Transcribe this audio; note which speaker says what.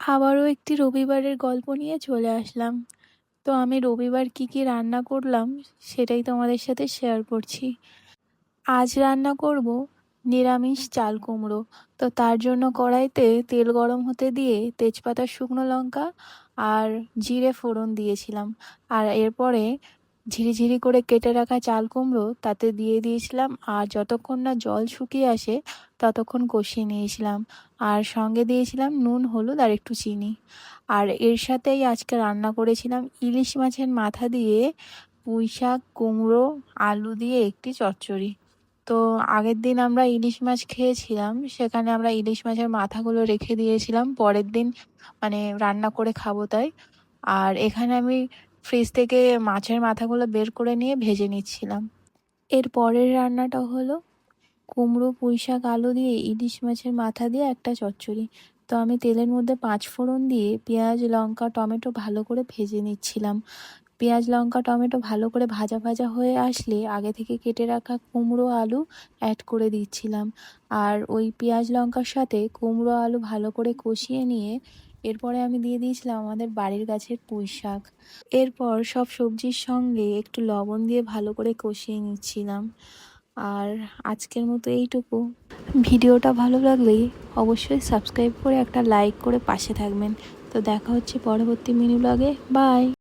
Speaker 1: আবারও একটি রবিবারের গল্প নিয়ে চলে আসলাম। তো আমি রবিবার কি কি রান্না করলাম সেটাই তোমাদের সাথে শেয়ার করছি। আজ রান্না করব নিরামিষ চাল কুমড়ো। তো তার জন্য কড়াইতে তেল গরম হতে দিয়ে তেজপাতা, শুকনো লঙ্কা আর জিরে ফোড়ন দিয়েছিলাম। আর এরপরে ঝিরিঝিরি করে কেটে রাখা চাল কুমড়ো তাতে দিয়ে দিয়েছিলাম, আর যতক্ষণ না জল শুকিয়ে আসে ততক্ষণ কষিয়ে নিয়েছিলাম। আর সঙ্গে দিয়েছিলাম নুন, হলুদ আর একটু চিনি। আর এর সাথেই আজকে রান্না করেছিলাম ইলিশ মাছের মাথা দিয়ে পুঁই শাক, কুমড়ো, আলু দিয়ে একটি চচ্চড়ি। তো আগের দিন আমরা ইলিশ মাছ খেয়েছিলাম, সেখানে আমরা ইলিশ মাছের মাথাগুলো রেখে দিয়েছিলাম পরের দিন, মানে রান্না করে খাবো তাই। আর এখানে আমি ফ্রিজ থেকে মাছের মাথাগুলো বের করে নিয়ে ভেজে নিচ্ছিলাম। এর পরের রান্নাটা হলো কুমড়ো, পুঁই শাক, আলু দিয়ে ইলিশ মাছের মাথা দিয়ে একটা চচ্চড়ি। তো আমি তেলের মধ্যে 5 ফোড়ন দিয়ে পেঁয়াজ, লঙ্কা, টমেটো ভালো করে ভেজে নিচ্ছিলাম। পেঁয়াজ, লঙ্কা, টমেটো ভালো করে ভাজা ভাজা হয়ে আসলে আগে থেকে কেটে রাখা কুমড়ো, আলু অ্যাড করে দিচ্ছিলাম। আর ওই পেঁয়াজ লঙ্কার সাথে কুমড়ো, আলু ভালো করে কষিয়ে নিয়ে এরপরে আমি দিয়ে দিয়েছিলাম আমাদের বাড়ির গাছের পুঁই শাক। এরপর সব সবজির সঙ্গে একটু লবণ দিয়ে ভালো করে কষিয়ে নিচ্ছিলাম। আর আজকের মতো এইটুকু। ভিডিওটা ভালো লাগলেই অবশ্যই সাবস্ক্রাইব করে একটা লাইক করে পাশে থাকবেন। তো দেখা হচ্ছে পরবর্তী মিনি ব্লগে। বাই।